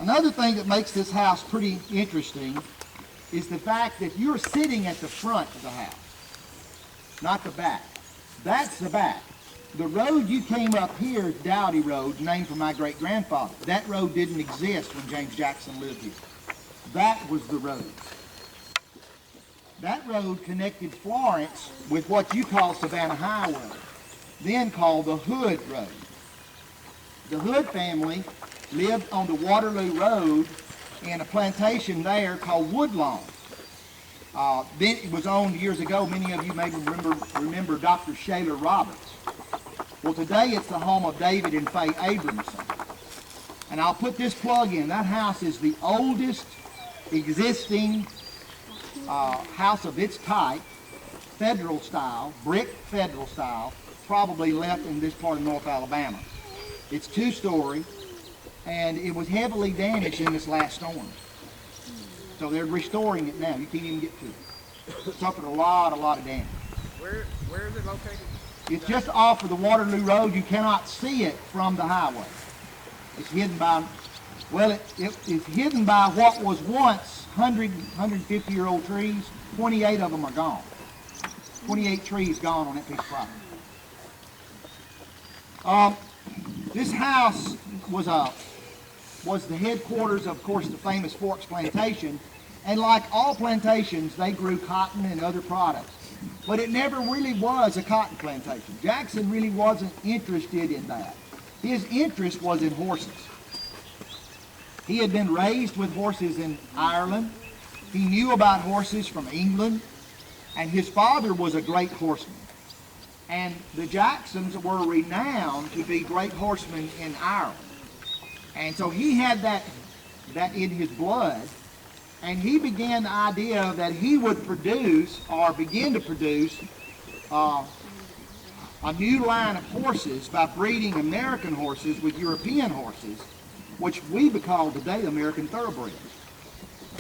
Another thing that makes this house pretty interesting is the fact that you're sitting at the front of the house, not the back. That's the back. The road you came up here is Dowdy Road, named for my great-grandfather. That road didn't exist when James Jackson lived here. That was the road. That road connected Florence with what you call Savannah Highway, then called the Hood Road. The Hood family lived on the Waterloo Road in a plantation there called Woodlawn. Then it was owned years ago. Many of you may remember Dr. Shaler Roberts. Well, today it's the home of David and Faye Abramson. And I'll put this plug in. That house is the oldest existing house of its type, federal style, brick federal style, probably left in this part of North Alabama. It's 2-story, and it was heavily damaged in this last storm. So they're restoring it now. You can't even get to it. It suffered a lot of damage. Where is it located? It's just off of the Waterloo Road. You cannot see it from the highway. It's hidden by, well, it's hidden by what was once 150-year-old trees. 28 of them are gone. 28 trees gone on that piece of property. This house was the headquarters of course, the famous Forks Plantation. And like all plantations, they grew cotton and other products. But it never really was a cotton plantation. Jackson really wasn't interested in that. His interest was in horses. He had been raised with horses in Ireland. He knew about horses from England. And his father was a great horseman. And the Jacksons were renowned to be great horsemen in Ireland. And so he had that in his blood. And he began the idea that he would produce, or begin to produce, a new line of horses by breeding American horses with European horses, which we would call today American Thoroughbreds.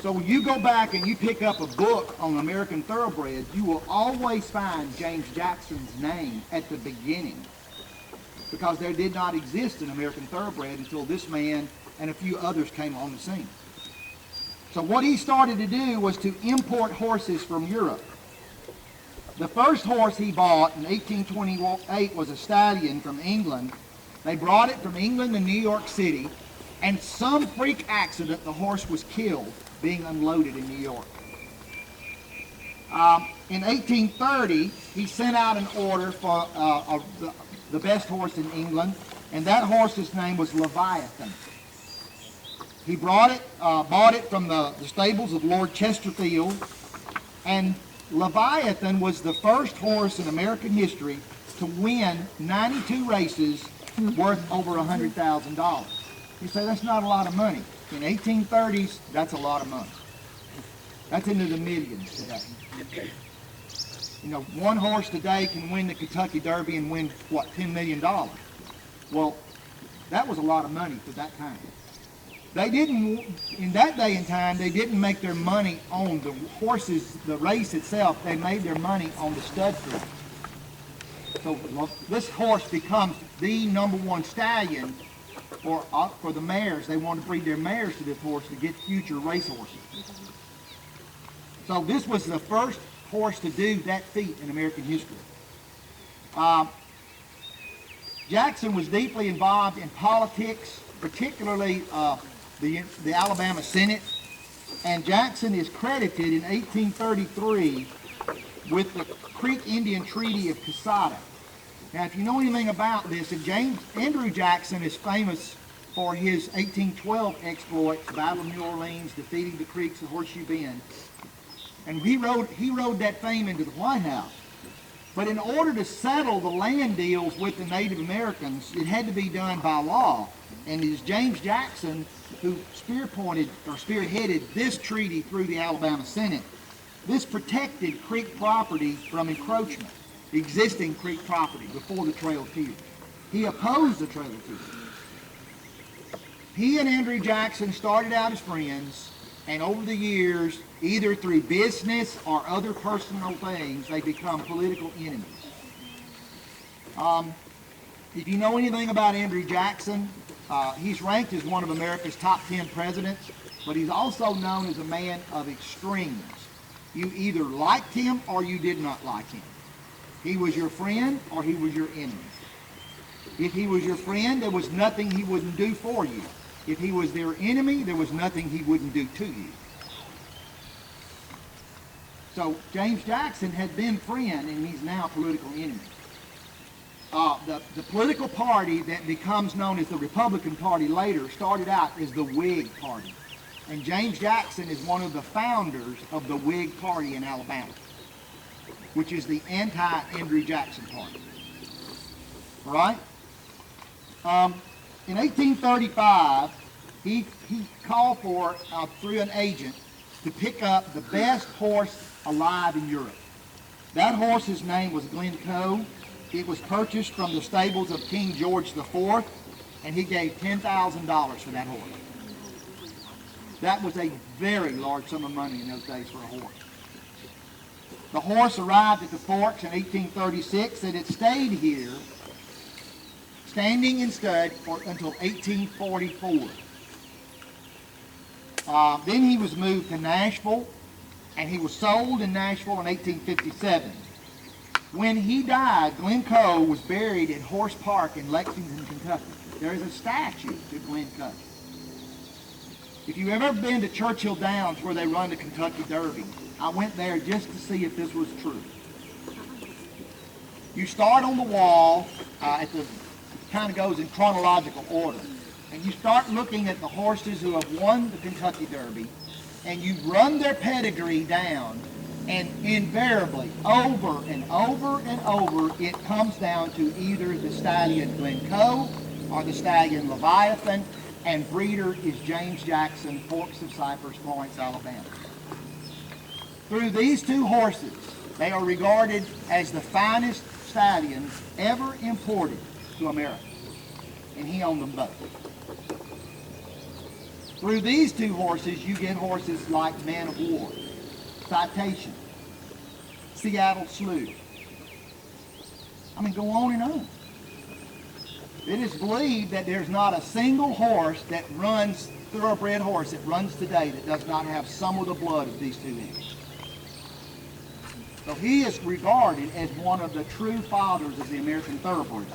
So when you go back and you pick up a book on American Thoroughbreds, you will always find James Jackson's name at the beginning, because there did not exist an American Thoroughbred until this man and a few others came on the scene. So what he started to do was to import horses from Europe. The first horse he bought in 1828 was a stallion from England. They brought it from England to New York City, and some freak accident, the horse was killed being unloaded in New York. In 1830, he sent out an order for the best horse in England, and that horse's name was Leviathan. He bought it from the stables of Lord Chesterfield, and Leviathan was the first horse in American history to win 92 races worth over $100,000. You say, that's not a lot of money. In 1830s, that's a lot of money. That's into the millions today. You know, one horse today can win the Kentucky Derby and win, what, $10 million? Well, that was a lot of money for that time. They didn't, in that day and time, they didn't make their money on the horses, the race itself. They made their money on the stud feed. So this horse becomes the #1 stallion for the mares. They want to breed their mares to this horse to get future race horses. So this was the first horse to do that feat in American history. Jackson was deeply involved in politics, particularly the Alabama Senate, and Jackson is credited in 1833 with the Creek Indian Treaty of Casada. Now, if you know anything about this, Andrew Jackson is famous for his 1812 exploits, Battle of New Orleans, defeating the Creeks at Horseshoe Bend, and he rode that fame into the White House. But in order to settle the land deals with the Native Americans, it had to be done by law. And it is James Jackson who spearheaded this treaty through the Alabama Senate. This protected Creek property from encroachment, existing Creek property before the Trail of Tears. He opposed the Trail of Tears. He and Andrew Jackson started out as friends, and over the years, either through business or other personal things, they become political enemies. If you know anything about Andrew Jackson, He's ranked as one of America's top 10 presidents, but he's also known as a man of extremes. You either liked him or you did not like him. He was your friend or he was your enemy. If he was your friend, there was nothing he wouldn't do for you. If he was their enemy, there was nothing he wouldn't do to you. So James Jackson had been friend, and he's now political enemy. The political party that becomes known as the Republican Party later started out as the Whig Party. And James Jackson is one of the founders of the Whig Party in Alabama, which is the anti-Andrew Jackson Party. All right? In 1835, he called for, through an agent, to pick up the best horse alive in Europe. That horse's name was Glencoe. It was purchased from the stables of King George IV, and he gave $10,000 for that horse. That was a very large sum of money in those days for a horse. The horse arrived at the Forks in 1836, and it stayed here, standing in stud, until 1844. Then he was moved to Nashville, and he was sold in Nashville in 1857. When he died, Glencoe was buried at Horse Park in Lexington, Kentucky. There is a statue to Glencoe. If you've ever been to Churchill Downs where they run the Kentucky Derby, I went there just to see if this was true. You start on the wall, it kind of goes in chronological order, and you start looking at the horses who have won the Kentucky Derby, and you run their pedigree down, and invariably, over and over and over, it comes down to either the stallion Glencoe or the stallion Leviathan, and breeder is James Jackson, Forks of Cypress, Florence, Alabama. Through these two horses, they are regarded as the finest stallions ever imported to America, and he owned them both. Through these two horses, you get horses like Man of War, Citation, Seattle Slew. I mean, go on and on. It is believed that there's not a single horse that runs, thoroughbred horse that runs today, that does not have some of the blood of these two in it. So he is regarded as one of the true fathers of the American thoroughbred.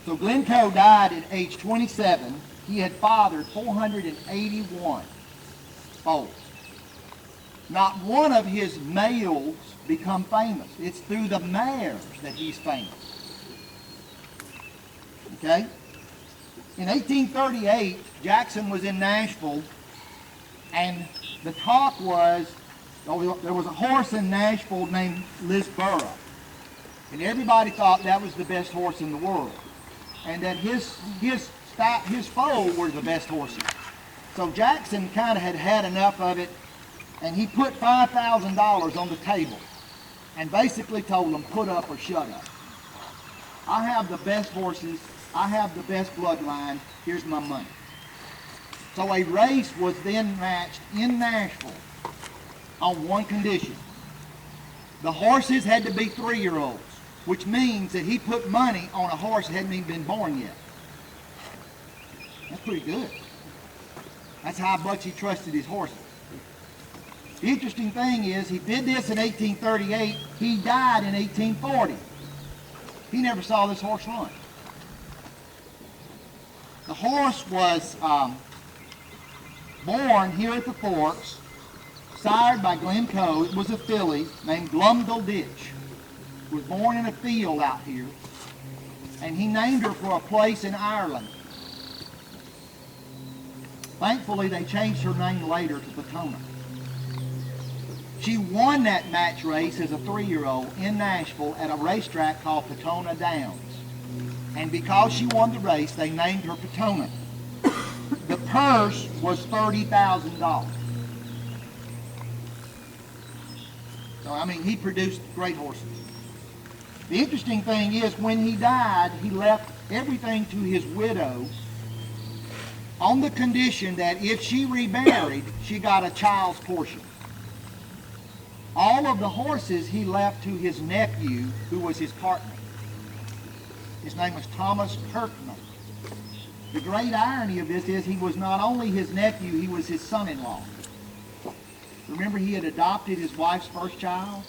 So Glencoe died at age 27. He had fathered 481 foals. Not one of his males become famous. It's through the mares that he's famous. Okay? In 1838, Jackson was in Nashville, and the talk was, there was a horse in Nashville named Lisborough, and everybody thought that was the best horse in the world, and that his foal were the best horses. So Jackson kind of had enough of it, and he put $5,000 on the table and basically told them, put up or shut up. I have the best horses, I have the best bloodline, here's my money. So a race was then matched in Nashville on one condition. The horses had to be 3-year-olds, which means that he put money on a horse that hadn't even been born yet. That's pretty good. That's how much he trusted his horses. The interesting thing is, he did this in 1838. He died in 1840. He never saw this horse run. The horse was born here at the Forks, sired by Glencoe. It was a filly named Glumdale Ditch. Was born in a field out here, and he named her for a place in Ireland. Thankfully, they changed her name later to Patona. She won that match race as a 3-year-old in Nashville at a racetrack called Patona Downs. And because she won the race, they named her Patona. The purse was $30,000. So, I mean, he produced great horses. The interesting thing is, when he died, he left everything to his widow on the condition that if she remarried, she got a child's portion. All of the horses he left to his nephew, who was his partner. His name was Thomas Kirkman. The great irony of this is he was not only his nephew, he was his son-in-law. Remember, he had adopted his wife's first child?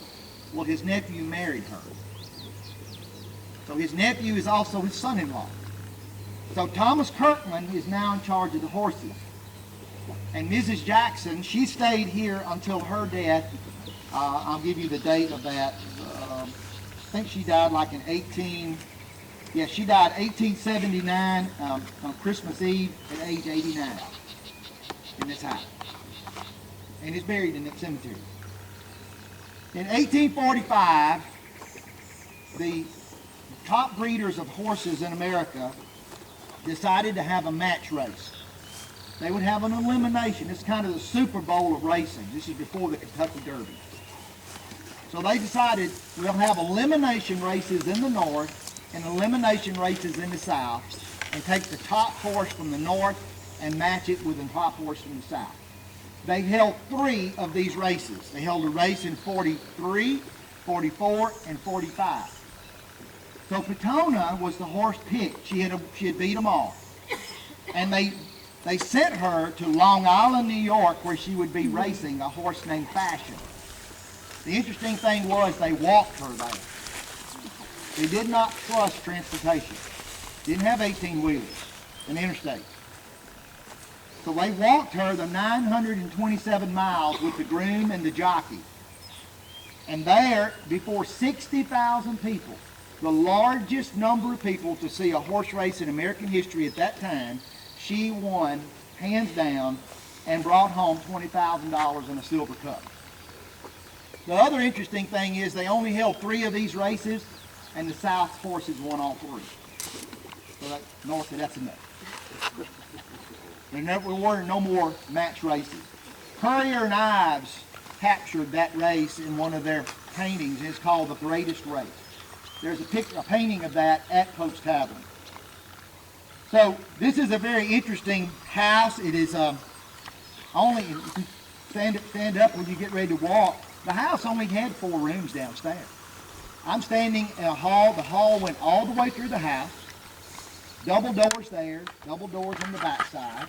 Well, his nephew married her. So his nephew is also his son-in-law. So Thomas Kirkland is now in charge of the horses. And Mrs. Jackson, she stayed here until her death. I'll give you the date of that. I think she died like in she died 1879 on Christmas Eve at age 89 in this house. And is buried in that cemetery. In 1845, the top breeders of horses in America decided to have a match race. They would have an elimination. It's kind of the Super Bowl of racing. This is before the Kentucky Derby. So they decided we'll have elimination races in the north and elimination races in the south, and take the top horse from the north and match it with the top horse from the south. They held 3 of these races. They held a race in 43, 44, and 45. So Petona was the horse picked. She had beat them all. And they sent her to Long Island, New York, where she would be racing a horse named Fashion. The interesting thing was they walked her there. They did not trust transportation. Didn't have 18-wheelers and interstate. So they walked her the 927 miles with the groom and the jockey. And there, before 60,000 people, the largest number of people to see a horse race in American history at that time, she won, hands down, and brought home $20,000 in a silver cup. The other interesting thing is they only held 3 of these races, and the South horses won all 3. So that, North said that's enough. There never were no more match races. Currier and Ives captured that race in one of their paintings. It's called The Greatest Race. There's a painting of that at Pope's Tavern. So this is a very interesting house. It is only, stand up when you get ready to walk. The house only had 4 rooms downstairs. I'm standing in a hall. The hall went all the way through the house. Double doors there, double doors on the back side.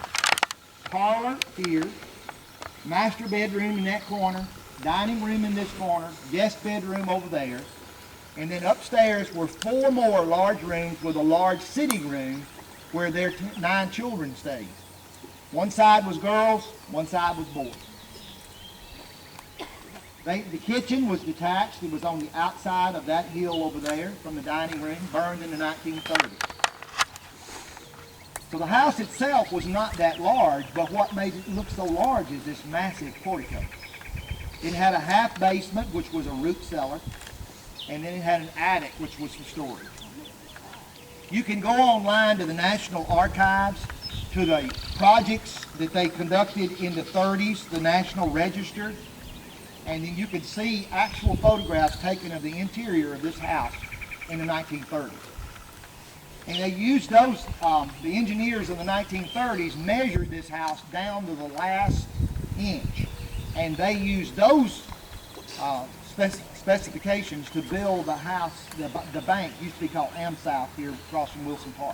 Parlor here, master bedroom in that corner, dining room in this corner, guest bedroom over there. And then upstairs were 4 more large rooms with a large sitting room where their 9 children stayed. One side was girls, one side was boys. The kitchen was detached. It was on the outside of that hill over there from the dining room, burned in the 1930s. So the house itself was not that large, but what made it look so large is this massive portico. It had a half basement, which was a root cellar, and then it had an attic, which was for storage. You can go online to the National Archives, to the projects that they conducted in the 30s, the National Register, and then you can see actual photographs taken of the interior of this house in the 1930s. And they used those, the engineers of the 1930s measured this house down to the last inch. And they used those specifications to build the house. The bank used to be called AmSouth here across from Wilson Park.